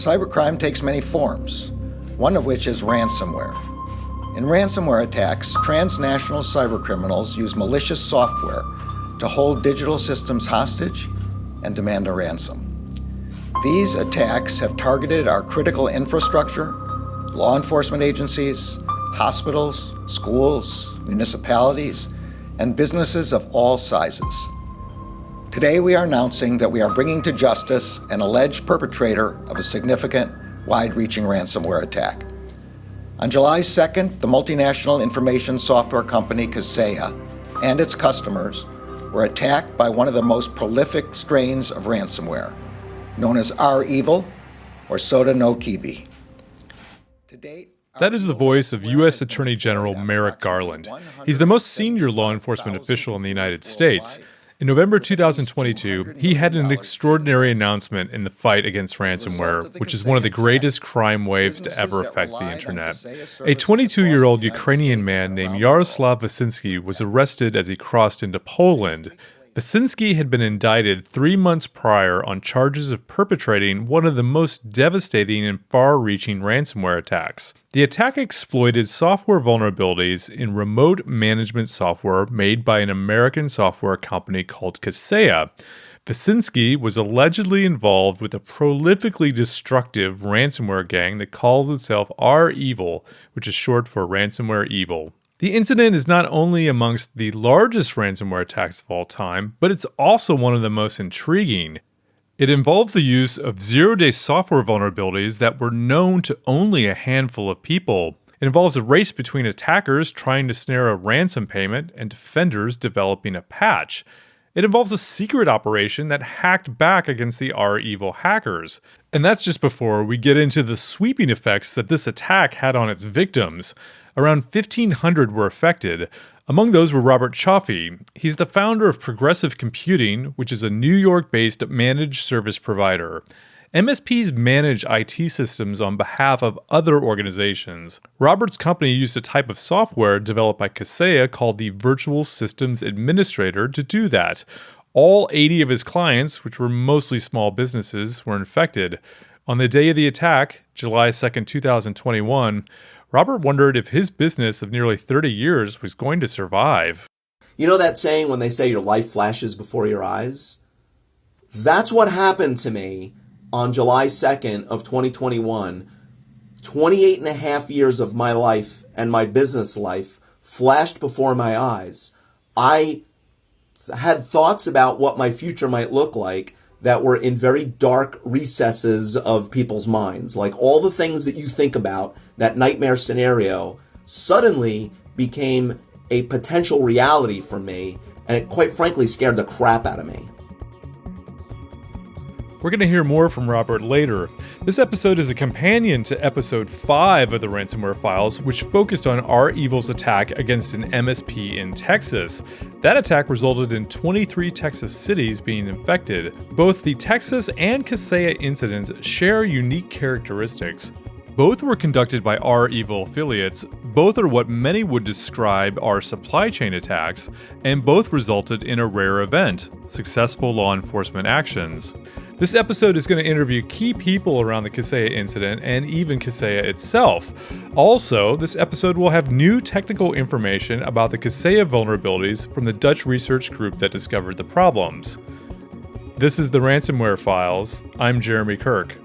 Cybercrime takes many forms, one of which is ransomware. In ransomware attacks, transnational cybercriminals use malicious software to hold digital systems hostage and demand a ransom. These attacks have targeted our critical infrastructure, law enforcement agencies, hospitals, schools, municipalities, and businesses of all sizes. Today we are announcing that we are bringing to justice an alleged perpetrator of a significant, wide-reaching ransomware attack. On July 2nd, the multinational information software company Kaseya and its customers were attacked by one of the most prolific strains of ransomware, known as REvil or Soda no Kibi. To date, that is the voice of U.S. Attorney General Merrick Garland. He's the most senior law enforcement official in the United States. In November 2022, he had an extraordinary announcement in the fight against ransomware, which is one of the greatest crime waves to ever affect the internet. A 22-year-old Ukrainian man named Yaroslav Vasinski was arrested as he crossed into Poland. Vasinski had been indicted 3 months prior on charges of perpetrating one of the most devastating and far-reaching ransomware attacks. The attack exploited software vulnerabilities in remote management software made by an American software company called Kaseya. Vasinski was allegedly involved with a prolifically destructive ransomware gang that calls itself REvil, which is short for Ransomware Evil. The incident is not only amongst the largest ransomware attacks of all time, but it's also one of the most intriguing. It involves the use of zero-day software vulnerabilities that were known to only a handful of people. It involves a race between attackers trying to snare a ransom payment and defenders developing a patch. It involves a secret operation that hacked back against the REvil hackers. And that's just before we get into the sweeping effects that this attack had on its victims. Around 1,500 were affected. Among those were Robert Cioffe. He's the founder of Progressive Computing, which is a New York-based managed service provider. MSPs manage IT systems on behalf of other organizations. Robert's company used a type of software developed by Kaseya called the Virtual Systems Administrator to do that. All 80 of his clients, which were mostly small businesses, were infected. On the day of the attack, July 2nd, 2021, Robert wondered if his business of nearly 30 years was going to survive. You know that saying when they say your life flashes before your eyes? That's what happened to me on July 2nd of 2021. 28 and a half years of my life and my business life flashed before my eyes. I had thoughts about what my future might look like that were in very dark recesses of people's minds. Like all the things that you think about, that nightmare scenario, suddenly became a potential reality for me, and it quite frankly scared the crap out of me. We're going to hear more from Robert later. This episode is a companion to episode 5 of the Ransomware Files, which focused on REvil's attack against an MSP in Texas. That attack resulted in 23 Texas cities being infected. Both the Texas and Kaseya incidents share unique characteristics. Both were conducted by REvil affiliates, both are what many would describe are supply chain attacks, and both resulted in a rare event, successful law enforcement actions. This episode is going to interview key people around the Kaseya incident and even Kaseya itself. Also, this episode will have new technical information about the Kaseya vulnerabilities from the Dutch research group that discovered the problems. This is the Ransomware Files. I'm Jeremy Kirk.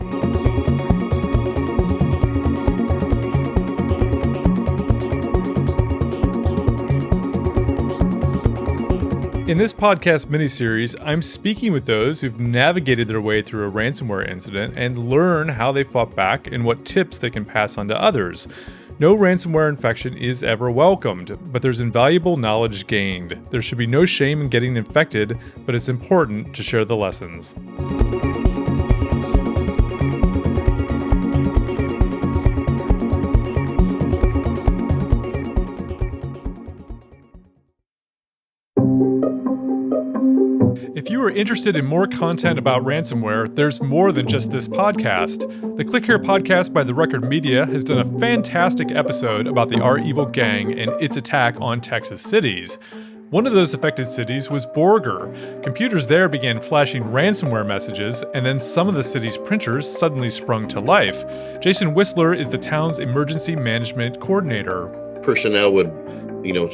In this podcast miniseries, I'm speaking with those who've navigated their way through a ransomware incident and learn how they fought back and what tips they can pass on to others. No ransomware infection is ever welcomed, but there's invaluable knowledge gained. There should be no shame in getting infected, but it's important to share the lessons. If you are interested in more content about ransomware, there's more than just this podcast. The Click Here podcast by The Record Media has done a fantastic episode about the REvil gang and its attack on Texas cities. One of those affected cities was Borger. Computers there began flashing ransomware messages, and then some of the city's printers suddenly sprung to life. Jason Whistler is the town's emergency management coordinator. Personnel would,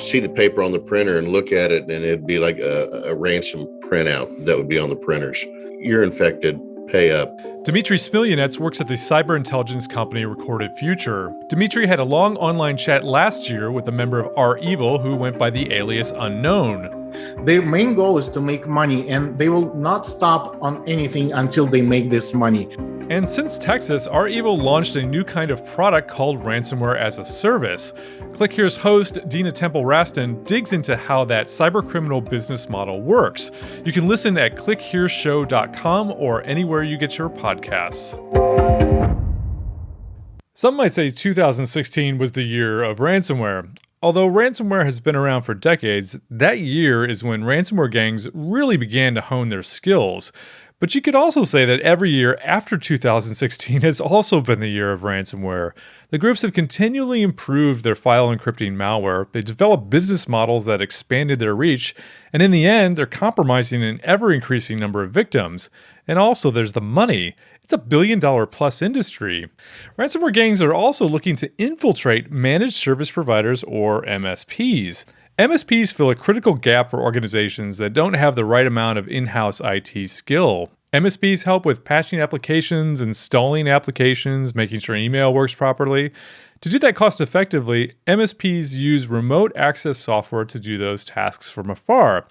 see the paper on the printer and look at it, and it'd be like a ransom printout that would be on the printers. You're infected, pay up. Dmitry Smilyanets works at the cyber intelligence company Recorded Future. Dmitry had a long online chat last year with a member of REvil who went by the alias Unknown. Their main goal is to make money, and they will not stop on anything until they make this money. And since Texas, REvil launched a new kind of product called Ransomware as a Service. Click Here's host, Dina Temple-Raston, digs into how that cybercriminal business model works. You can listen at clickhereshow.com or anywhere you get your podcasts. Some might say 2016 was the year of ransomware. Although ransomware has been around for decades, that year is when ransomware gangs really began to hone their skills. But you could also say that every year after 2016 has also been the year of ransomware. The groups have continually improved their file encrypting malware, they developed business models that expanded their reach, and in the end, they're compromising an ever-increasing number of victims. And also, there's the money. It's a billion-dollar-plus industry. Ransomware gangs are also looking to infiltrate managed service providers, or MSPs. MSPs fill a critical gap for organizations that don't have the right amount of in-house IT skill. MSPs help with patching applications, installing applications, making sure email works properly. To do that cost effectively, MSPs use remote access software to do those tasks from afar.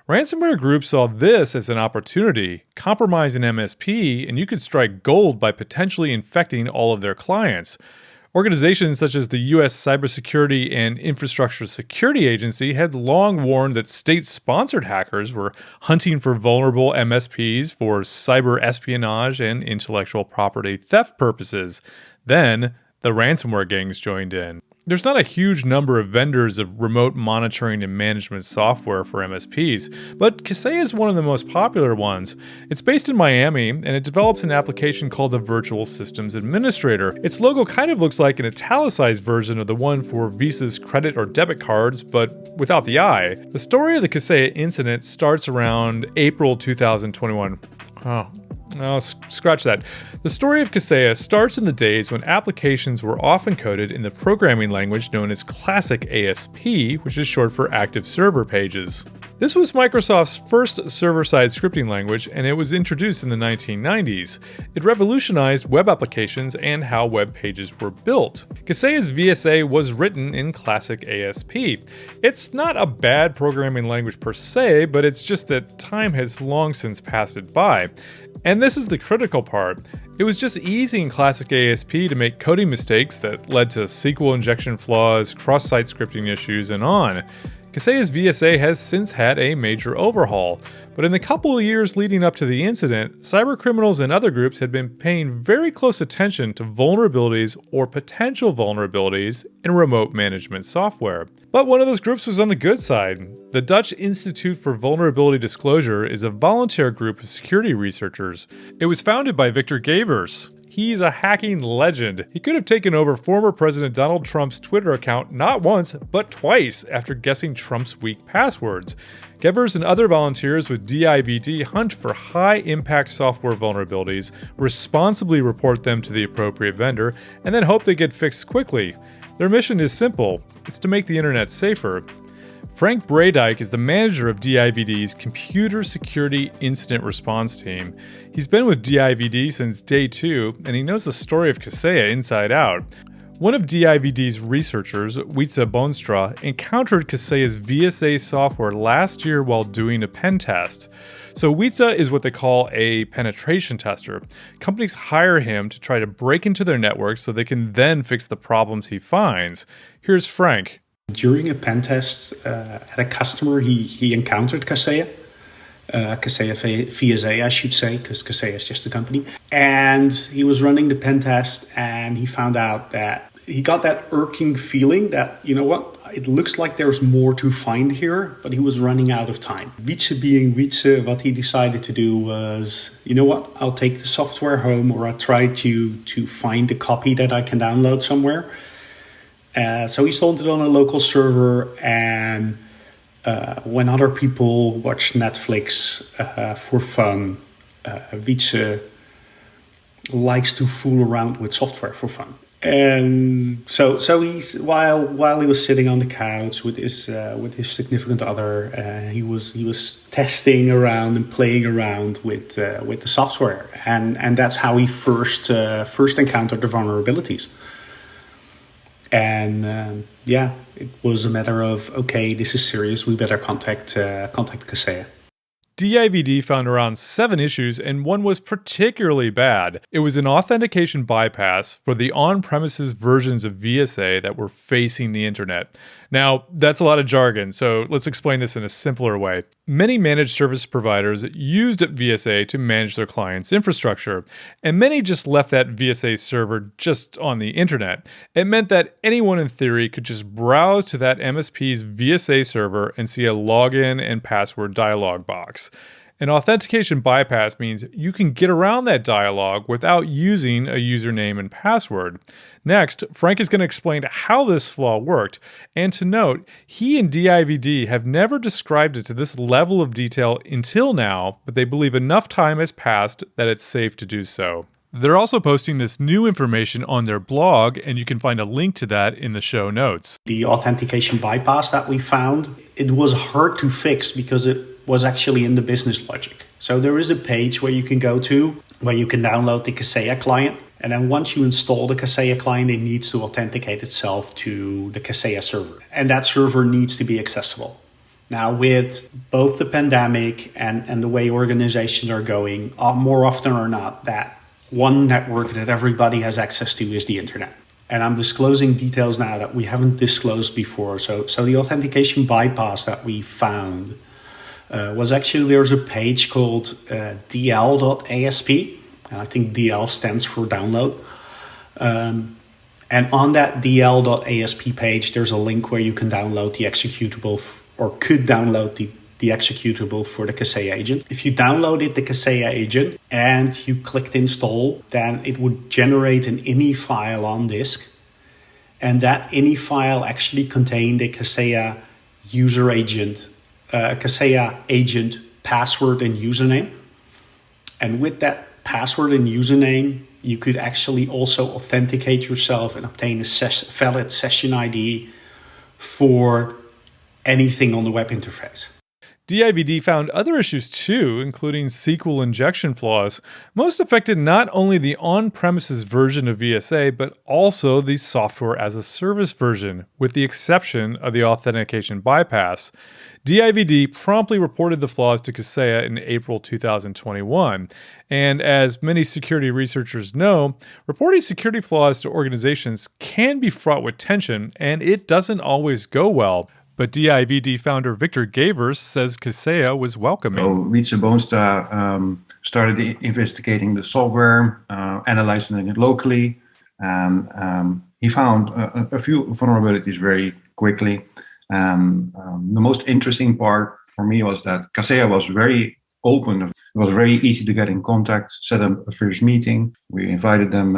Ransomware groups saw this as an opportunity. Compromise an MSP, and you could strike gold by potentially infecting all of their clients. Organizations such as the U.S. Cybersecurity and Infrastructure Security Agency had long warned that state-sponsored hackers were hunting for vulnerable MSPs for cyber espionage and intellectual property theft purposes. Then, the ransomware gangs joined in. There's not a huge number of vendors of remote monitoring and management software for MSPs, but Kaseya is one of the most popular ones. It's based in Miami, and it develops an application called the Virtual Systems Administrator. Its logo kind of looks like an italicized version of the one for Visa's credit or debit cards, but without the I. The story of the Kaseya incident starts around April 2021. Scratch that. The story of Kaseya starts in the days when applications were often coded in the programming language known as Classic ASP, which is short for Active Server Pages. This was Microsoft's first server-side scripting language, and it was introduced in the 1990s. It revolutionized web applications and how web pages were built. Kaseya's VSA was written in Classic ASP. It's not a bad programming language per se, but it's just that time has long since passed it by. And this is the critical part. It was just easy in Classic ASP to make coding mistakes that led to SQL injection flaws, cross-site scripting issues, and on. Kaseya's VSA has since had a major overhaul, but in the couple of years leading up to the incident, cybercriminals and other groups had been paying very close attention to vulnerabilities or potential vulnerabilities in remote management software. But one of those groups was on the good side. The Dutch Institute for Vulnerability Disclosure is a volunteer group of security researchers. It was founded by Victor Gevers. He's a hacking legend. He could have taken over former President Donald Trump's Twitter account not once, but twice after guessing Trump's weak passwords. Gevers and other volunteers with DIVD hunt for high-impact software vulnerabilities, responsibly report them to the appropriate vendor, and then hope they get fixed quickly. Their mission is simple. It's to make the internet safer. Frank Breedijk is the manager of DIVD's Computer Security Incident Response Team. He's been with DIVD since day 2, and he knows the story of Kaseya inside out. One of DIVD's researchers, Wietse Boonstra, encountered Kaseya's VSA software last year while doing a pen test. So Wietse is what they call a penetration tester. Companies hire him to try to break into their network so they can then fix the problems he finds. Here's Frank. During a pen test at a customer, he encountered Kaseya. Kaseya VSA, I should say, because Kaseya is just a company. And he was running the pen test, and he found out that he got that irking feeling that, you know what, it looks like there's more to find here, but he was running out of time. Wietse being Wietse, what he decided to do was, you know what, I'll take the software home, or I'll try to find a copy that I can download somewhere. So he installed it on a local server, and when other people watch Netflix for fun, Wietse likes to fool around with software for fun. And so he's while he was sitting on the couch with his significant other, he was testing around and playing around with the software, and that's how he first encountered the vulnerabilities. And it was a matter of, okay, this is serious. We better contact Kaseya. DIVD found around 7 issues, and one was particularly bad. It was an authentication bypass for the on-premises versions of VSA that were facing the internet. Now, that's a lot of jargon, so let's explain this in a simpler way. Many managed service providers used VSA to manage their clients' infrastructure, and many just left that VSA server just on the internet. It meant that anyone in theory could just browse to that MSP's VSA server and see a login and password dialog box. An authentication bypass means you can get around that dialog without using a username and password. Next, Frank is going to explain how this flaw worked, and to note, he and DIVD have never described it to this level of detail until now, but they believe enough time has passed that it's safe to do so. They're also posting this new information on their blog, and you can find a link to that in the show notes. The authentication bypass that we found, it was hard to fix because it was actually in the business logic. So there is a page where you can go to, where you can download the Kaseya client. And then once you install the Kaseya client, it needs to authenticate itself to the Kaseya server. And that server needs to be accessible. Now, with both the pandemic and the way organizations are going, more often or not, that one network that everybody has access to is the internet. And I'm disclosing details now that we haven't disclosed before. So the authentication bypass that we found was actually, there's a page called dl.asp. I think DL stands for download. And on that dl.asp page, there's a link where you can download the executable or could download the executable for the Kaseya agent. If you downloaded the Kaseya agent and you clicked install, then it would generate an ini file on disk. And that ini file actually contained a Kaseya user agent, Kaseya agent password and username. And with that password and username, you could actually also authenticate yourself and obtain a valid session ID for anything on the web interface. DIVD found other issues too, including SQL injection flaws. Most affected not only the on-premises version of VSA, but also the software as a service version, with the exception of the authentication bypass. DIVD promptly reported the flaws to Kaseya in April 2021. And as many security researchers know, reporting security flaws to organizations can be fraught with tension, and it doesn't always go well. But DIVD founder Victor Gevers says Kaseya was welcoming. So Wietse Boonstra started investigating the software, analyzing it locally, and he found a few vulnerabilities very quickly. The most interesting part for me was that Kaseya was very open. It was very easy to get in contact, set up a first meeting. We invited them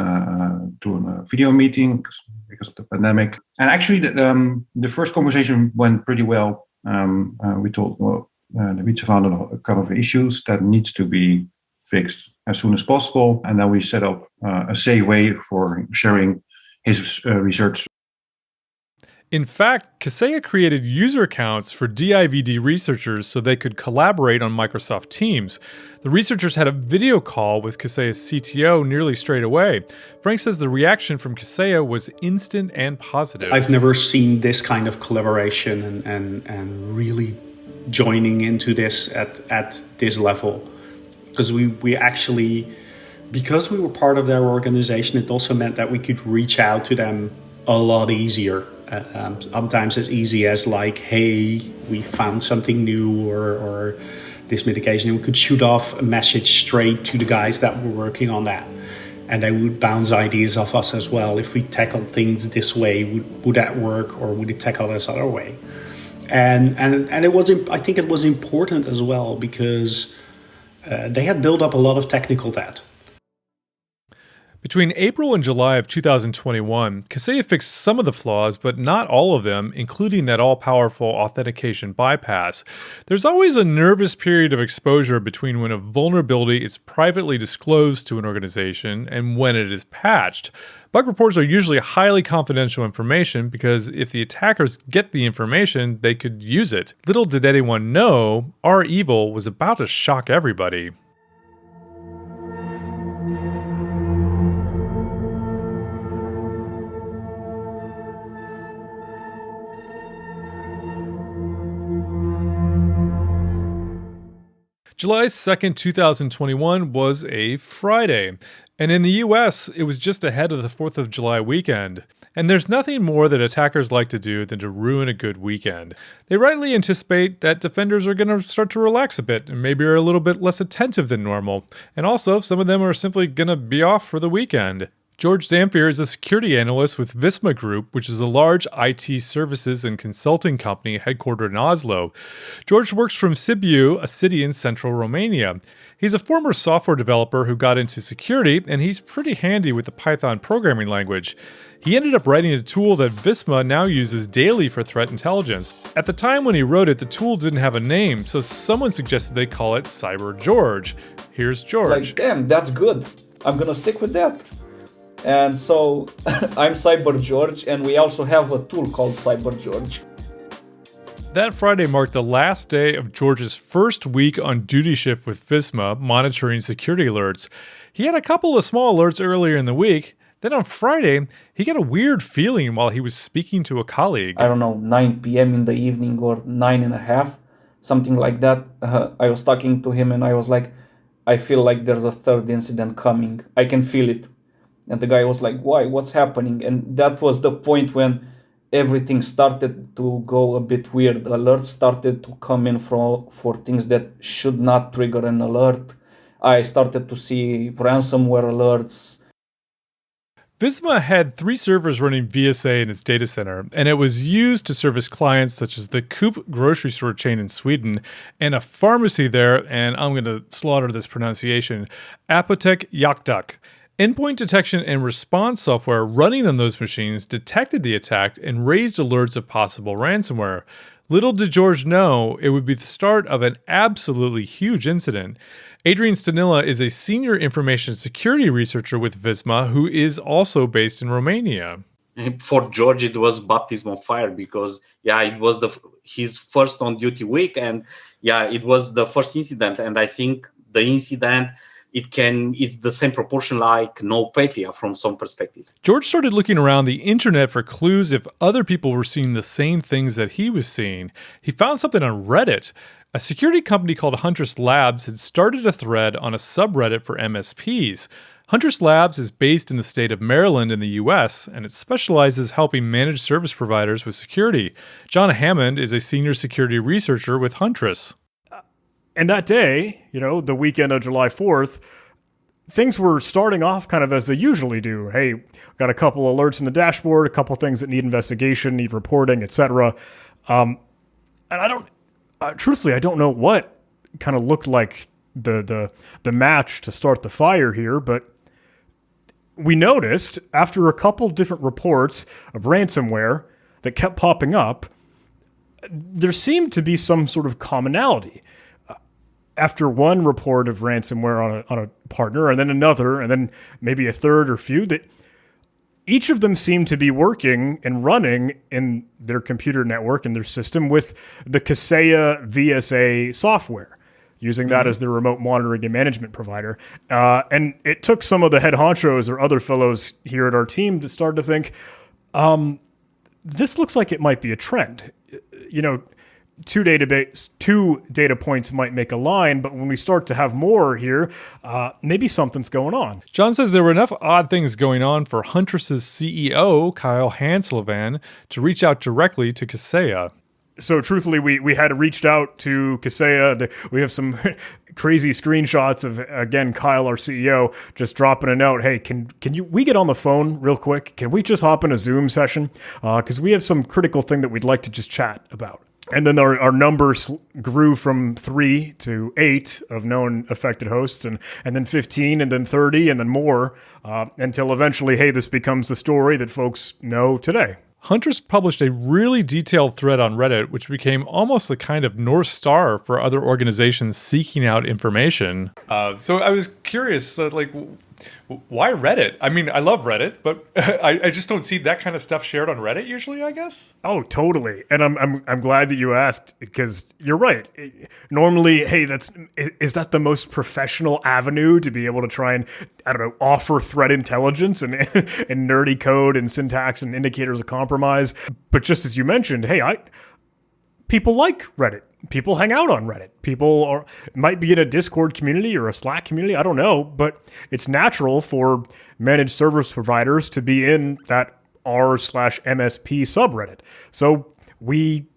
to a video meeting because of the pandemic. And actually, the first conversation went pretty well. We told the Wietse found a couple of issues that needs to be fixed as soon as possible. And then we set up a safe way for sharing his research. In fact, Kaseya created user accounts for DIVD researchers so they could collaborate on Microsoft Teams. The researchers had a video call with Kaseya's CTO nearly straight away. Frank says the reaction from Kaseya was instant and positive. I've never seen this kind of collaboration and really joining into this at this level. Because we actually, because we were part of their organization, it also meant that we could reach out to them a lot easier. Sometimes as easy as like, hey, we found something new or this mitigation. And we could shoot off a message straight to the guys that were working on that. And they would bounce ideas off us as well. If we tackled things this way, would that work, or would it tackle this other way? And it was, I think it was important as well because they had built up a lot of technical debt. Between April and July of 2021, Kaseya fixed some of the flaws, but not all of them, including that all-powerful authentication bypass. There's always a nervous period of exposure between when a vulnerability is privately disclosed to an organization and when it is patched. Bug reports are usually highly confidential information because if the attackers get the information, they could use it. Little did anyone know, REvil was about to shock everybody. July 2nd, 2021 was a Friday, and in the US, it was just ahead of the 4th of July weekend. And there's nothing more that attackers like to do than to ruin a good weekend. They rightly anticipate that defenders are going to start to relax a bit and maybe are a little bit less attentive than normal. And also, some of them are simply going to be off for the weekend. George Zamfir is a security analyst with Visma Group, which is a large IT services and consulting company headquartered in Oslo. George works from Sibiu, a city in central Romania. He's a former software developer who got into security, and he's pretty handy with the Python programming language. He ended up writing a tool that Visma now uses daily for threat intelligence. At the time when he wrote it, the tool didn't have a name, so someone suggested they call it Cyber George. Here's George. Like, damn, that's good. I'm gonna stick with that. And so I'm Cyber George, and we also have a tool called Cyber George. That Friday marked the last day of George's first week on duty shift with Visma, monitoring security alerts. He had a couple of small alerts earlier in the week. Then on Friday, he got a weird feeling while he was speaking to a colleague. I don't know, 9 p.m. in the evening or 9:30, something like that. I was talking to him and I was like, I feel like there's a third incident coming. I can feel it. And the guy was like, why? What's happening? And that was the point when everything started to go a bit weird. Alerts started to come in for things that should not trigger an alert. I started to see ransomware alerts. Visma had 3 servers running VSA in its data center, and it was used to service clients such as the Coop grocery store chain in Sweden and a pharmacy there, and I'm going to slaughter this pronunciation, Apotek Yaktak. Endpoint detection and response software running on those machines detected the attack and raised alerts of possible ransomware. Little did George know it would be the start of an absolutely huge incident. Adrian Stanila is a senior information security researcher with Visma who is also based in Romania. For George, it was baptism of fire because, it was his first on-duty week, and it was the first incident. And I think the incident it's the same proportion like NotPetya from some perspectives. George started looking around the internet for clues if other people were seeing the same things that he was seeing. He found something on Reddit. A security company called Huntress Labs had started a thread on a subreddit for MSPs. Huntress Labs is based in the state of Maryland in the US, and it specializes helping managed service providers with security. John Hammond is a senior security researcher with Huntress. And that day, the weekend of July 4th, things were starting off kind of as they usually do. Hey, got a couple alerts in the dashboard, a couple things that need investigation, need reporting, etc. And truthfully, I don't know what kind of looked like the match to start the fire here, but we noticed after a couple different reports of ransomware that kept popping up, there seemed to be some sort of commonality. After one report of ransomware on a partner, and then another, and then maybe a third or few, that each of them seemed to be working and running in their computer network and their system with the Kaseya VSA software, using that as their remote monitoring and management provider. And it took some of the head honchos or other fellows here at our team to start to think, this looks like it might be a trend. Two data points might make a line, but when we start to have more here, maybe something's going on. John says there were enough odd things going on for Huntress's CEO, Kyle Hanselvan, to reach out directly to Kaseya. So truthfully, we had reached out to Kaseya. We have some crazy screenshots of, again, Kyle, our CEO, just dropping a note. Hey, can we get on the phone real quick? Can we just hop in a Zoom session? Because we have some critical thing that we'd like to just chat about. And then our numbers grew from 3 to 8 of known affected hosts, and then 15, and then 30, and then more, until eventually, hey, this becomes the story that folks know today. Huntress published a really detailed thread on Reddit, which became almost a kind of North Star for other organizations seeking out information. So I was curious, why Reddit? I mean, I love Reddit, but I just don't see that kind of stuff shared on Reddit usually, I guess. Oh, totally. And I'm glad that you asked, because you're right. Normally, hey, is that the most professional avenue to be able to try and, I don't know, offer threat intelligence and nerdy code and syntax and indicators of compromise? But just as you mentioned, hey, people like Reddit. People hang out on Reddit. People might be in a Discord community or a Slack community. I don't know, but it's natural for managed service providers to be in that r/MSP subreddit. So we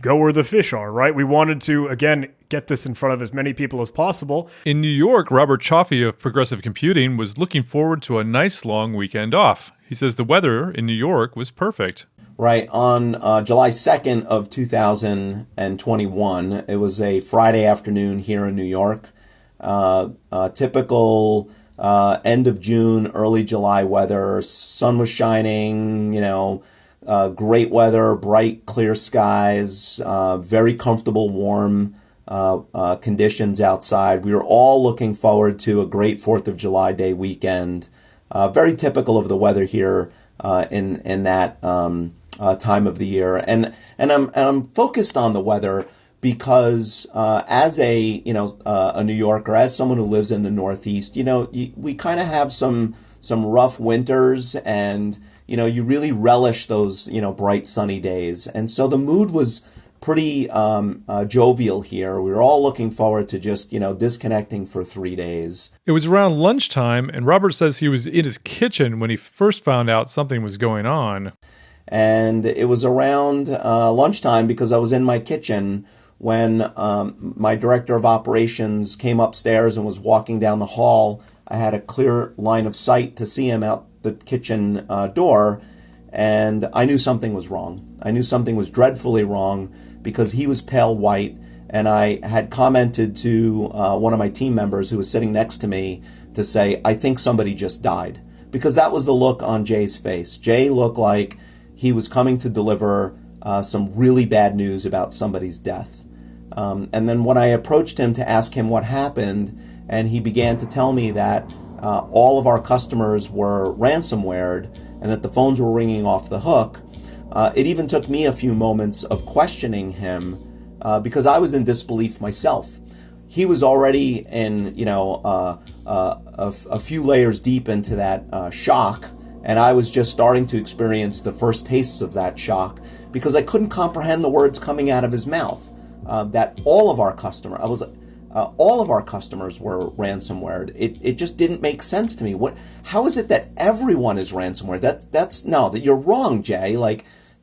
go where the fish are, right? We wanted to, again, get this in front of as many people as possible. In New York, Robert Cioffe of Progressive Computing was looking forward to a nice long weekend off. He says the weather in New York was perfect. Right, on July 2nd of 2021, it was a Friday afternoon here in New York. Typical end of June, early July weather. Sun was shining, great weather, bright, clear skies, very comfortable, warm conditions outside. We were all looking forward to a great 4th of July Day weekend. Very typical of the weather here in that time of the year, and I'm focused on the weather because as a New Yorker, as someone who lives in the Northeast, we kind of have some rough winters, and you really relish those bright sunny days, and so the mood was pretty jovial here. We were all looking forward to just disconnecting for 3 days. It was around lunchtime, and Robert says he was in his kitchen when he first found out something was going on. And it was around lunchtime, because I was in my kitchen when my director of operations came upstairs and was walking down the hall. I had a clear line of sight to see him out the kitchen door, and I knew something was wrong. I knew something was dreadfully wrong, because he was pale white, and I had commented to one of my team members who was sitting next to me to say, I think somebody just died, because that was the look on Jay's face. Jay looked like he was coming to deliver some really bad news about somebody's death. And then when I approached him to ask him what happened, and he began to tell me that all of our customers were ransomwared and that the phones were ringing off the hook, it even took me a few moments of questioning him because I was in disbelief myself. He was already in, a few layers deep into that shock. And I was just starting to experience the first tastes of that shock because I couldn't comprehend the words coming out of his mouth. That all of our customers were ransomware. It just didn't make sense to me. How is it that everyone is ransomware? That you're wrong, Jay.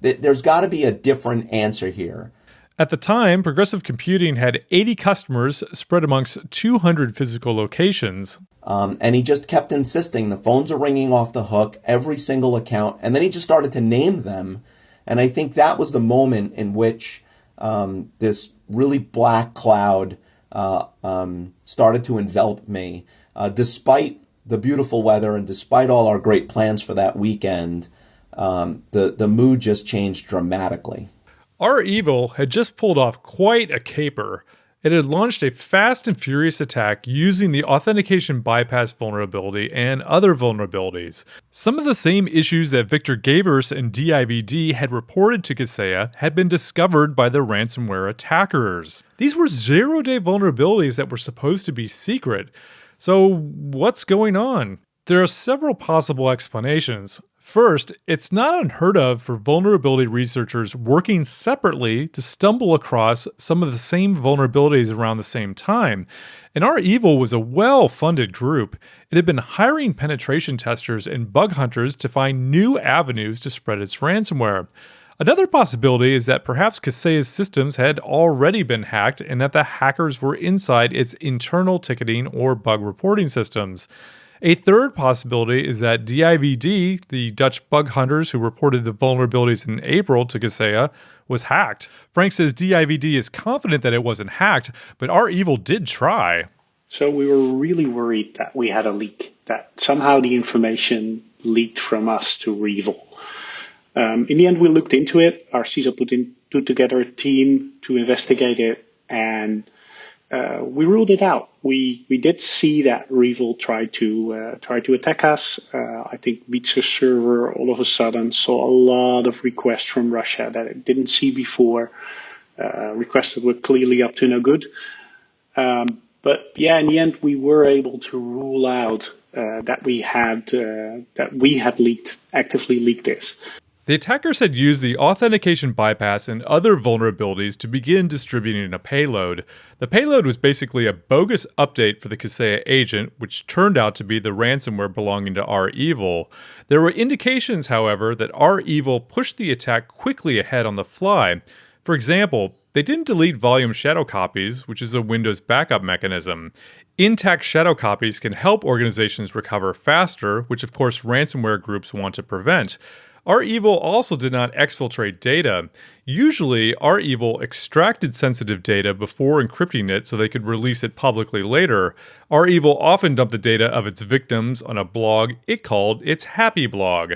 There's got to be a different answer here. At the time, Progressive Computing had 80 customers spread amongst 200 physical locations. And he just kept insisting the phones are ringing off the hook, every single account, and then he just started to name them. And I think that was the moment in which this really black cloud started to envelop me. Despite the beautiful weather and despite all our great plans for that weekend, the mood just changed dramatically. REvil had just pulled off quite a caper. It had launched a fast and furious attack using the authentication bypass vulnerability and other vulnerabilities. Some of the same issues that Victor Gevers and DIVD had reported to Kaseya had been discovered by the ransomware attackers. These were zero-day vulnerabilities that were supposed to be secret. So what's going on? There are several possible explanations. First, it's not unheard of for vulnerability researchers working separately to stumble across some of the same vulnerabilities around the same time. And REvil was a well-funded group. It had been hiring penetration testers and bug hunters to find new avenues to spread its ransomware. Another possibility is that perhaps Kaseya's systems had already been hacked and that the hackers were inside its internal ticketing or bug reporting systems. A third possibility is that DIVD, the Dutch bug hunters who reported the vulnerabilities in April to Kaseya, was hacked. Frank says DIVD is confident that it wasn't hacked, but REvil did try. So we were really worried that we had a leak, that somehow the information leaked from us to REvil. In the end, we looked into it. Our CISO put together a team to investigate it, and we ruled it out. We did see that REvil tried to attack us. I think Vitsa's server all of a sudden saw a lot of requests from Russia that it didn't see before. Requests that were clearly up to no good. But yeah, in the end, we were able to rule out that we had actively leaked this. The attackers had used the authentication bypass and other vulnerabilities to begin distributing a payload. The payload was basically a bogus update for the Kaseya agent, which turned out to be the ransomware belonging to REvil. There were indications, however, that REvil pushed the attack quickly ahead on the fly. For example, they didn't delete volume shadow copies, which is a Windows backup mechanism. Intact shadow copies can help organizations recover faster, which of course ransomware groups want to prevent. REvil also did not exfiltrate data. Usually, REvil extracted sensitive data before encrypting it so they could release it publicly later. REvil often dumped the data of its victims on a blog it called its happy blog.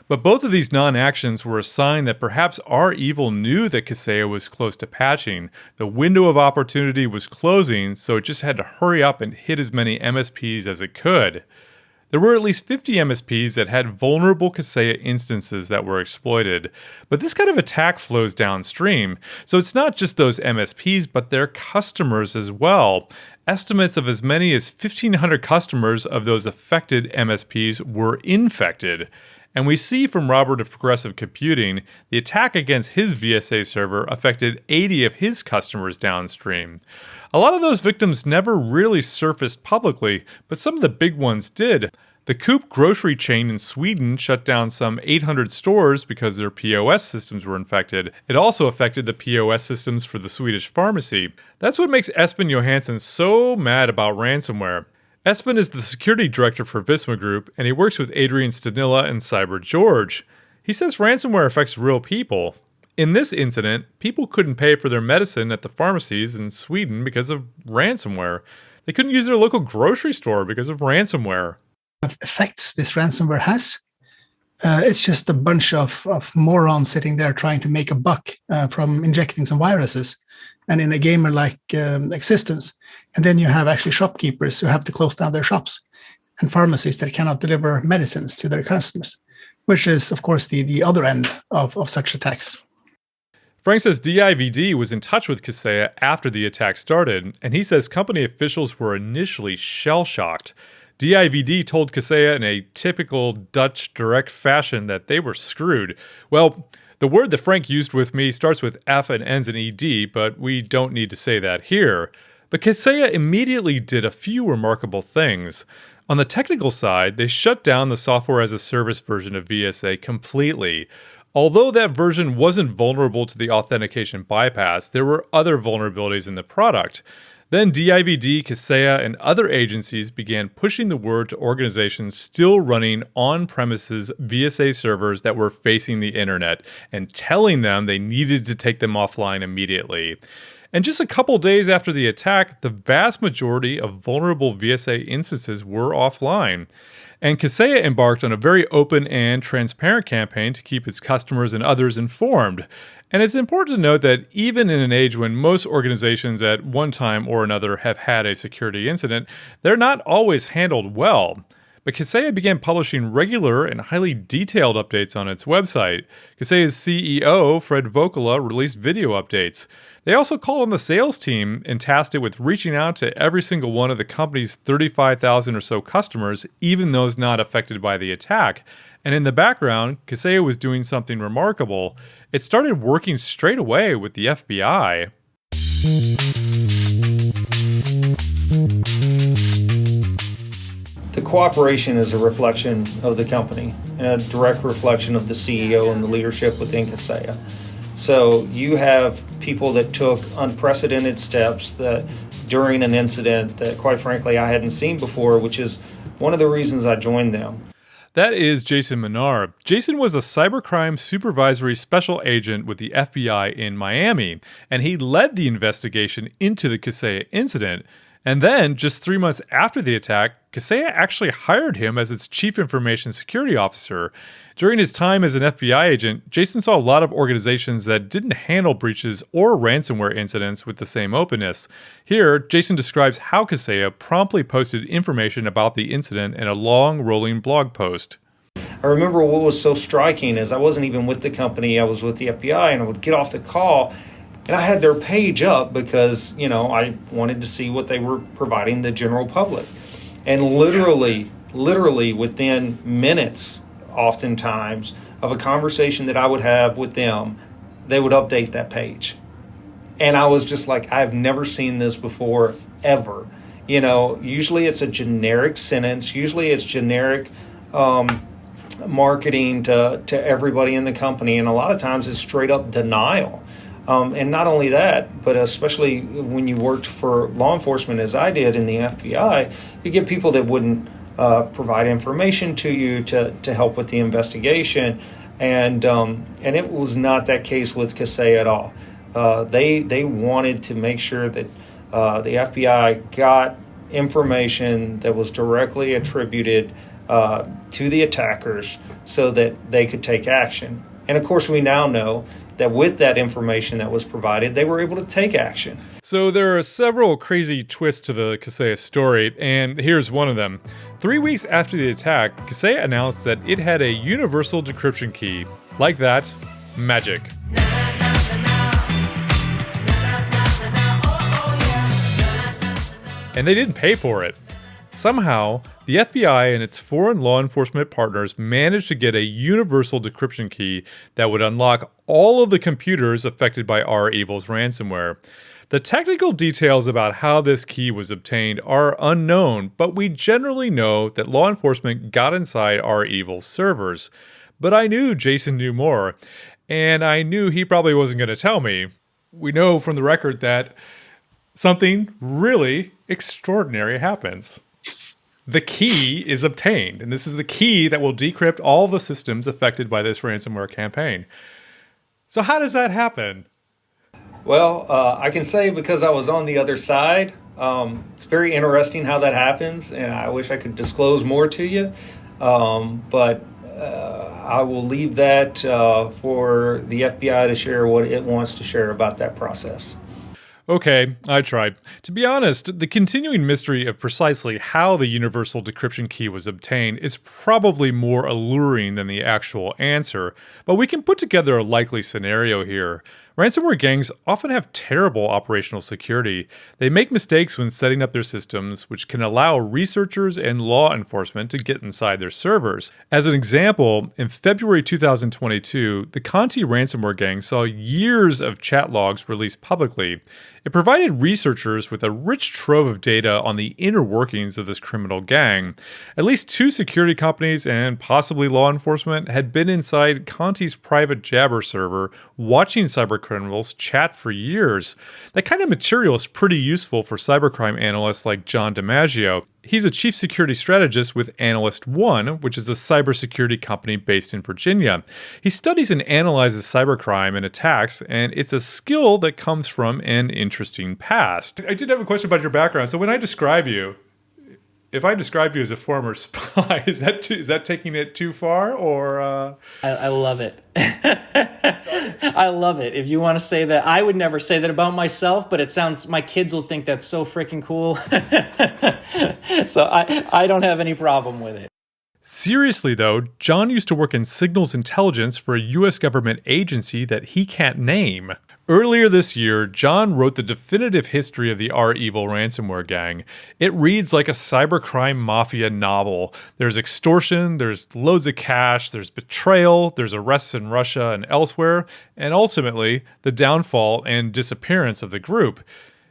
But both of these non-actions were a sign that perhaps REvil knew that Kaseya was close to patching. The window of opportunity was closing, so it just had to hurry up and hit as many MSPs as it could. There were at least 50 MSPs that had vulnerable Kaseya instances that were exploited. But this kind of attack flows downstream, so it's not just those MSPs, but their customers as well. Estimates of as many as 1,500 customers of those affected MSPs were infected. And we see from Robert of Progressive Computing, the attack against his VSA server affected 80 of his customers downstream. A lot of those victims never really surfaced publicly, but some of the big ones did. The Coop grocery chain in Sweden shut down some 800 stores because their POS systems were infected. It also affected the POS systems for the Swedish pharmacy. That's what makes Espen Johansen so mad about ransomware. Espen is the security director for Visma Group, and he works with Adrian Stanila and Cyber George. He says ransomware affects real people. In this incident, people couldn't pay for their medicine at the pharmacies in Sweden because of ransomware. They couldn't use their local grocery store because of ransomware. Effects this ransomware has. It's just a bunch of morons sitting there trying to make a buck from injecting some viruses. And in a gamer-like existence. And then you have actually shopkeepers who have to close down their shops and pharmacies that cannot deliver medicines to their customers, which is, of course, the other end of such attacks. Frank says DIVD was in touch with Kaseya after the attack started, and he says company officials were initially shell-shocked. DIVD told Kaseya in a typical Dutch direct fashion that they were screwed. Well, the word that Frank used with me starts with F and ends in ED, but we don't need to say that here. But Kaseya immediately did a few remarkable things. On the technical side, they shut down the software-as-a-service version of VSA completely. Although that version wasn't vulnerable to the authentication bypass, there were other vulnerabilities in the product. Then DIVD, Kaseya, and other agencies began pushing the word to organizations still running on-premises VSA servers that were facing the internet and telling them they needed to take them offline immediately. And just a couple days after the attack, the vast majority of vulnerable VSA instances were offline. And Kaseya embarked on a very open and transparent campaign to keep its customers and others informed. And it's important to note that even in an age when most organizations at one time or another have had a security incident, they're not always handled well. But Kaseya began publishing regular and highly detailed updates on its website. Kaseya's CEO, Fred Vokala, released video updates. They also called on the sales team and tasked it with reaching out to every single one of the company's 35,000 or so customers, even those not affected by the attack. And in the background, Kaseya was doing something remarkable. It started working straight away with the FBI. The cooperation is a reflection of the company and a direct reflection of the CEO and the leadership within Kaseya. So you have people that took unprecedented steps that during an incident that, quite frankly, I hadn't seen before, which is one of the reasons I joined them. That is Jason Manar. Jason was a cybercrime supervisory special agent with the FBI in Miami, and he led the investigation into the Kaseya incident. And then, just 3 months after the attack, Kaseya actually hired him as its chief information security officer. During his time as an FBI agent, Jason saw a lot of organizations that didn't handle breaches or ransomware incidents with the same openness. Here, Jason describes how Kaseya promptly posted information about the incident in a long, rolling blog post. I remember what was so striking is I wasn't even with the company, I was with the FBI, and I would get off the call, and I had their page up because, I wanted to see what they were providing the general public. And literally within minutes, oftentimes, of a conversation that I would have with them, they would update that page. And I was just like, I've never seen this before, ever. Usually it's a generic sentence. Usually it's generic marketing to everybody in the company. And a lot of times it's straight up denial. And not only that, but especially when you worked for law enforcement, as I did in the FBI, you get people that wouldn't provide information to you to help with the investigation, and it was not that case with Kaseya at all. They wanted to make sure that the FBI got information that was directly attributed to the attackers so that they could take action. And of course, we now know that with that information that was provided, they were able to take action. So there are several crazy twists to the Kaseya story, and here's one of them. 3 weeks after the attack, Kaseya announced that it had a universal decryption key. Like that, magic. And they didn't pay for it. Somehow, the FBI and its foreign law enforcement partners managed to get a universal decryption key that would unlock all of the computers affected by REvil's ransomware. The technical details about how this key was obtained are unknown, but we generally know that law enforcement got inside REvil's servers. But I knew Jason knew more, and I knew he probably wasn't going to tell me. We know from the record that something really extraordinary happens. The key is obtained, and this is the key that will decrypt all the systems affected by this ransomware campaign. So how does that happen? Well, I can say because I was on the other side, it's very interesting how that happens, and I wish I could disclose more to you, but I will leave that for the FBI to share what it wants to share about that process. Okay, I tried. To be honest, the continuing mystery of precisely how the universal decryption key was obtained is probably more alluring than the actual answer, but we can put together a likely scenario here. Ransomware gangs often have terrible operational security. They make mistakes when setting up their systems, which can allow researchers and law enforcement to get inside their servers. As an example, in February 2022, the Conti ransomware gang saw years of chat logs released publicly. It provided researchers with a rich trove of data on the inner workings of this criminal gang. At least 2 security companies and possibly law enforcement had been inside Conti's private Jabber server watching cybercriminals chat for years. That kind of material is pretty useful for cybercrime analysts like John DiMaggio. He's a chief security strategist with Analyst One, which is a cybersecurity company based in Virginia. He studies and analyzes cybercrime and attacks, and it's a skill that comes from an interesting past. I did have a question about your background. So when I describe you, if I describe you as a former spy, is that taking it too far, or? I love it. I love it. If you want to say that, I would never say that about myself, but it sounds, my kids will think that's so freaking cool. So I don't have any problem with it. Seriously though, John used to work in signals intelligence for a US government agency that he can't name. Earlier this year, John wrote the definitive history of the REvil ransomware gang. It reads like a cybercrime mafia novel. There's extortion, there's loads of cash, there's betrayal, there's arrests in Russia and elsewhere, and ultimately, the downfall and disappearance of the group.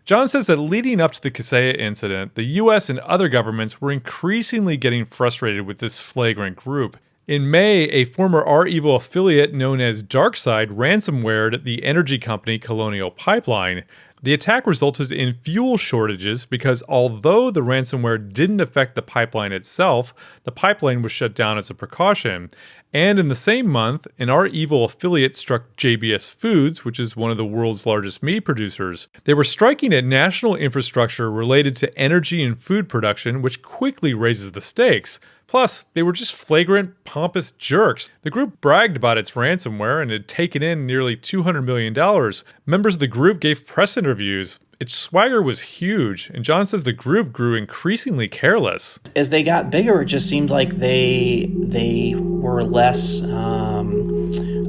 John says that leading up to the Kaseya incident, the US and other governments were increasingly getting frustrated with this flagrant group. In May, a former REvil affiliate known as DarkSide ransomwared the energy company Colonial Pipeline. The attack resulted in fuel shortages because although the ransomware didn't affect the pipeline itself, the pipeline was shut down as a precaution. And in the same month, an REvil affiliate struck JBS Foods, which is one of the world's largest meat producers. They were striking at national infrastructure related to energy and food production, which quickly raises the stakes. Plus, they were just flagrant, pompous jerks. The group bragged about its ransomware and had taken in nearly $200 million. Members of the group gave press interviews. Its swagger was huge, and John says the group grew increasingly careless. As they got bigger, it just seemed like they were less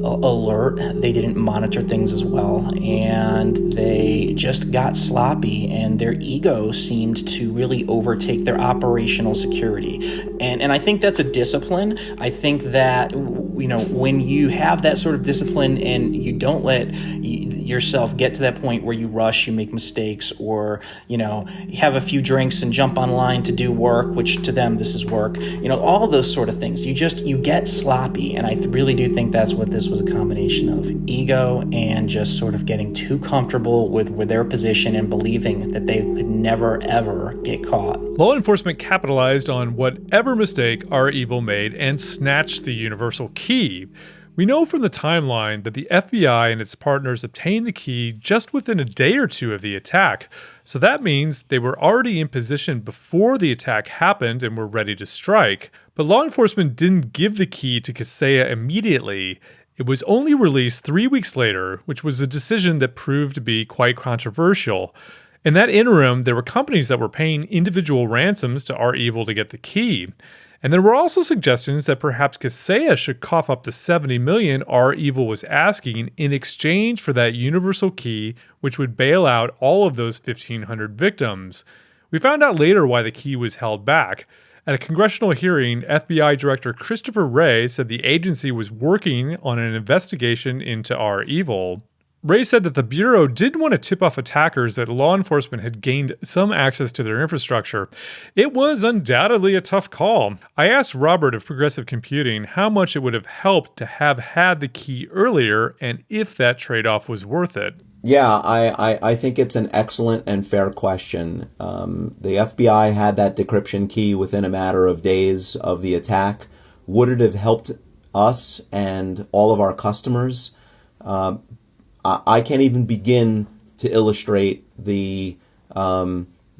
alert. They didn't monitor things as well, and they just got sloppy, and their ego seemed to really overtake their operational security. And I think that's a discipline. I think that, you know, when you have that sort of discipline and you don't let yourself get to that point where you rush, you make mistakes, or, you know, have a few drinks and jump online to do work, which to them this is work, you know, all of those sort of things. You get sloppy, and I really do think that's what this was, a combination of ego and just sort of getting too comfortable with their position and believing that they could never ever get caught. Law enforcement capitalized on whatever mistake REvil made and snatched the universal key. We know from the timeline that the FBI and its partners obtained the key just within a day or two of the attack. So that means they were already in position before the attack happened and were ready to strike. But law enforcement didn't give the key to Kaseya immediately. It was only released 3 weeks later, which was a decision that proved to be quite controversial. In that interim, there were companies that were paying individual ransoms to REvil to get the key. And there were also suggestions that perhaps Kaseya should cough up the $70 million REvil was asking in exchange for that universal key, which would bail out all of those 1,500 victims. We found out later why the key was held back. At a congressional hearing, FBI Director Christopher Wray said the agency was working on an investigation into REvil. Wray said that the Bureau did want to tip off attackers that law enforcement had gained some access to their infrastructure. It was undoubtedly a tough call. I asked Robert of Progressive Computing how much it would have helped to have had the key earlier and if that trade-off was worth it. Yeah, I think it's an excellent and fair question. The FBI had that decryption key within a matter of days of the attack. Would it have helped us and all of our customers? I can't even begin to illustrate the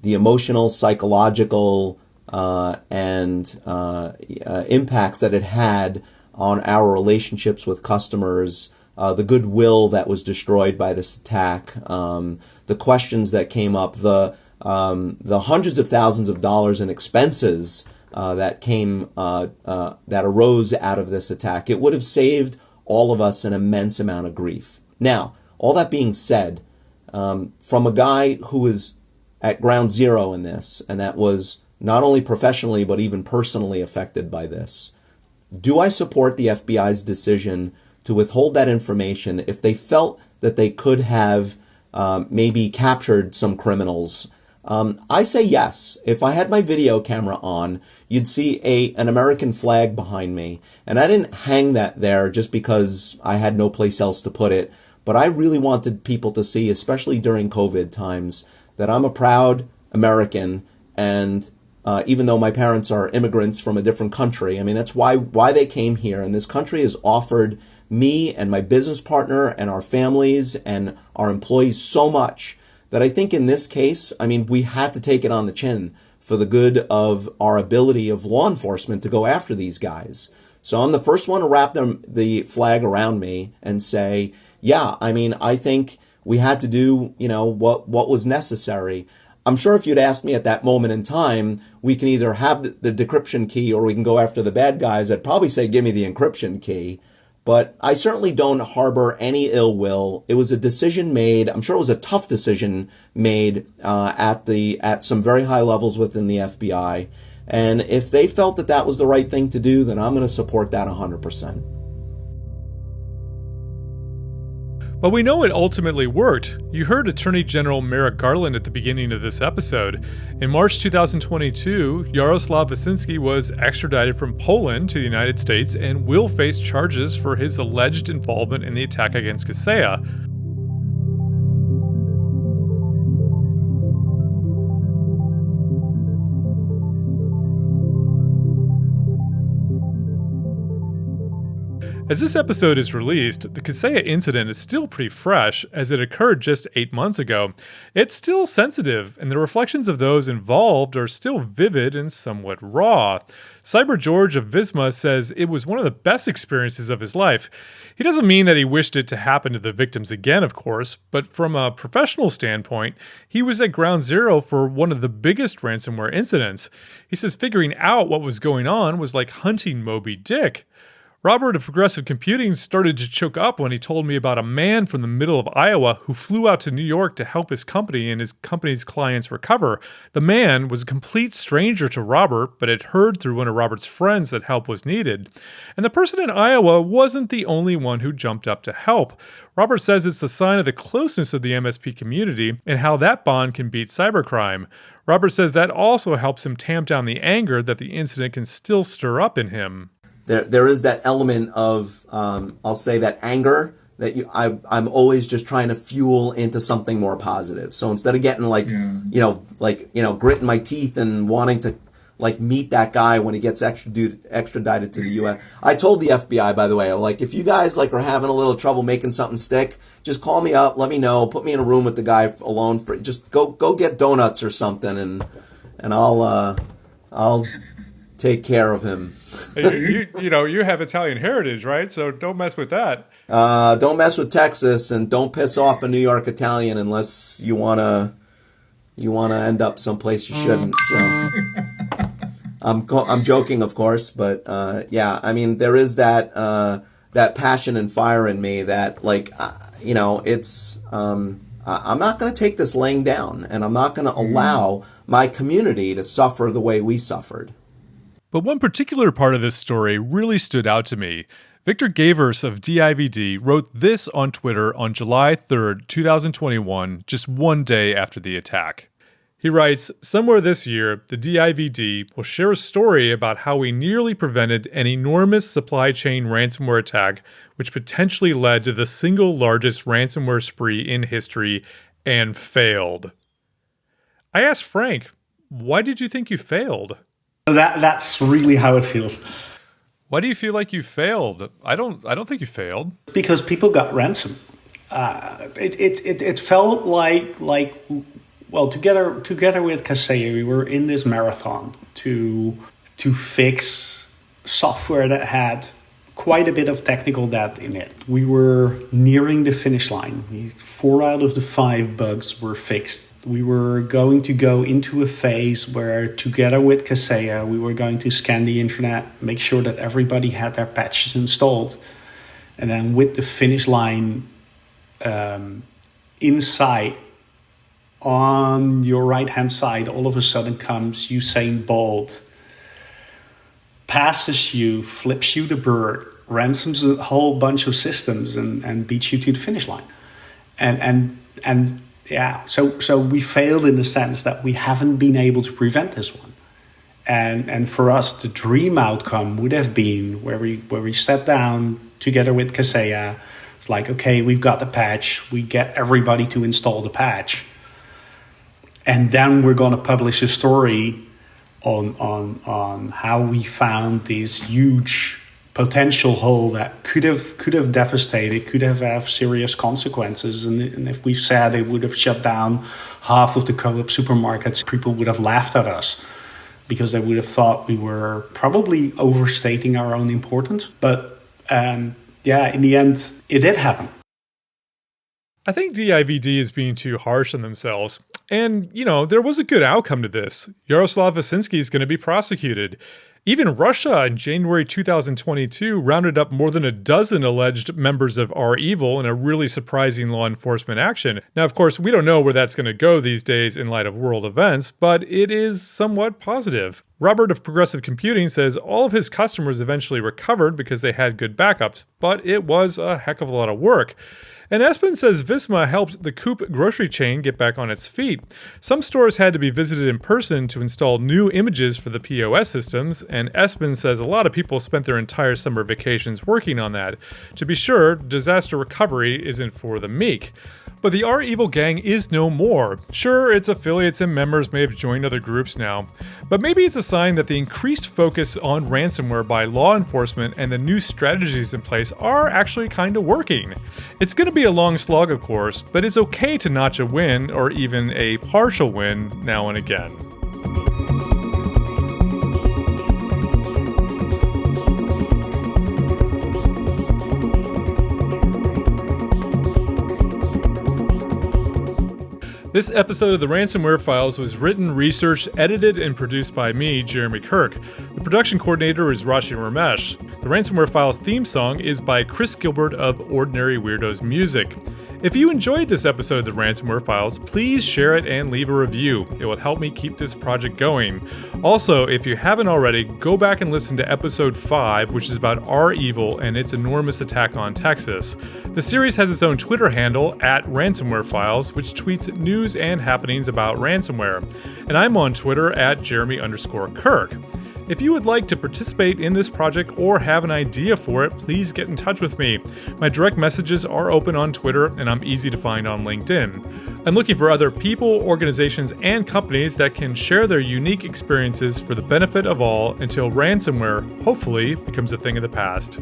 emotional, psychological, and impacts that it had on our relationships with customers, the goodwill that was destroyed by this attack, the questions that came up, the hundreds of thousands of dollars in expenses that arose out of this attack. It would have saved all of us an immense amount of grief. Now, all that being said, from a guy who was at ground zero in this, and that was not only professionally but even personally affected by this, do I support the FBI's decision to withhold that information if they felt that they could have maybe captured some criminals? I say yes. If I had my video camera on, you'd see an American flag behind me. And I didn't hang that there just because I had no place else to put it. But I really wanted people to see, especially during COVID times, that I'm a proud American. And even though my parents are immigrants from a different country, I mean, that's why they came here. And this country has offered me and my business partner and our families and our employees so much that I think in this case, I mean, we had to take it on the chin for the good of our ability of law enforcement to go after these guys. So I'm the first one to wrap the flag around me and say, yeah, I mean, I think we had to do, you know, what was necessary. I'm sure if you'd asked me at that moment in time, we can either have the decryption key or we can go after the bad guys, I'd probably say, give me the encryption key. But I certainly don't harbor any ill will. It was a decision made. I'm sure it was a tough decision made at some very high levels within the FBI. And if they felt that that was the right thing to do, then I'm going to support that 100%. But we know it ultimately worked. You heard Attorney General Merrick Garland at the beginning of this episode. In March 2022, Jaroslaw Wasinski was extradited from Poland to the United States and will face charges for his alleged involvement in the attack against Kaseya. As this episode is released, the Kaseya incident is still pretty fresh, as it occurred just 8 months ago. It's still sensitive, and the reflections of those involved are still vivid and somewhat raw. Cyber George of Visma says it was one of the best experiences of his life. He doesn't mean that he wished it to happen to the victims again, of course, but from a professional standpoint, he was at ground zero for one of the biggest ransomware incidents. He says figuring out what was going on was like hunting Moby Dick. Robert of Progressive Computing started to choke up when he told me about a man from the middle of Iowa who flew out to New York to help his company and his company's clients recover. The man was a complete stranger to Robert, but had heard through one of Robert's friends that help was needed. And the person in Iowa wasn't the only one who jumped up to help. Robert says it's a sign of the closeness of the MSP community and how that bond can beat cybercrime. Robert says that also helps him tamp down the anger that the incident can still stir up in him. There is that element of, I'll say that anger that I'm always just trying to fuel into something more positive. So instead of getting gritting my teeth and wanting to like meet that guy when he gets extradited to the U.S. I told the FBI, by the way, like, if you guys like are having a little trouble making something stick, just call me up, let me know, put me in a room with the guy alone for just go get donuts or something, and I'll take care of him. You have Italian heritage, right? So don't mess with that. Don't mess with Texas, and don't piss off a New York Italian unless you wanna end up someplace you shouldn't. So I'm joking, of course, but yeah, I mean, there is that passion and fire in me that, like, it's I'm not going to take this laying down, and I'm not going to allow my community to suffer the way we suffered. But one particular part of this story really stood out to me. Victor Gevers of DIVD wrote this on Twitter on July 3rd, 2021, just one day after the attack. He writes, "Somewhere this year, the DIVD will share a story about how we nearly prevented an enormous supply chain ransomware attack, which potentially led to the single largest ransomware spree in history and failed." I asked Frank, why did you think you failed? That's really how it feels. Why do you feel like you failed? I don't think you failed. Because people got ransomed. It felt like well, together with Kaseya, we were in this marathon to fix software that had quite a bit of technical debt in it. We were nearing the finish line. 4 out of the 5 bugs were fixed. We were going to go into a phase where, together with Kaseya, we were going to scan the internet, make sure that everybody had their patches installed. And then with the finish line in sight, on your right-hand side, all of a sudden comes Usain Bolt, passes you, flips you the bird, ransoms a whole bunch of systems, and beats you to the finish line. And yeah, so we failed in the sense that we haven't been able to prevent this one. And for us, the dream outcome would have been where we sat down together with Kaseya. It's like, okay, we've got the patch. We get everybody to install the patch. And then we're going to publish a story on how we found this huge potential hole that could have devastated, could have serious consequences. And if we said it would have shut down half of the co-op supermarkets, people would have laughed at us because they would have thought we were probably overstating our own importance. But yeah, in the end, it did happen. I think DIVD is being too harsh on themselves. And, there was a good outcome to this. Jaroslaw Wasinski is going to be prosecuted. Even Russia in January 2022 rounded up more than a dozen alleged members of REvil in a really surprising law enforcement action. Now, of course, we don't know where that's going to go these days in light of world events, but it is somewhat positive. Robert of Progressive Computing says all of his customers eventually recovered because they had good backups, but it was a heck of a lot of work. And Espen says Visma helped the Coop grocery chain get back on its feet. Some stores had to be visited in person to install new images for the POS systems, and Espen says a lot of people spent their entire summer vacations working on that. To be sure, disaster recovery isn't for the meek. But the REvil gang is no more. Sure, its affiliates and members may have joined other groups now, but maybe it's a sign that the increased focus on ransomware by law enforcement and the new strategies in place are actually kind of working. It's going to be a long slog, of course, but it's okay to notch a win or even a partial win now and again. This episode of the Ransomware Files was written, researched, edited, and produced by me, Jeremy Kirk. The production coordinator is Rashi Ramesh. The Ransomware Files theme song is by Chris Gilbert of Ordinary Weirdos Music. If you enjoyed this episode of the Ransomware Files, please share it and leave a review. It will help me keep this project going. Also, if you haven't already, go back and listen to episode 5, which is about REvil and its enormous attack on Texas. The series has its own Twitter handle, @RansomwareFiles, which tweets news and happenings about ransomware. And I'm on Twitter @Jeremy_Kirk. If you would like to participate in this project or have an idea for it, please get in touch with me. My direct messages are open on Twitter, and I'm easy to find on LinkedIn. I'm looking for other people, organizations, and companies that can share their unique experiences for the benefit of all until ransomware, hopefully, becomes a thing of the past.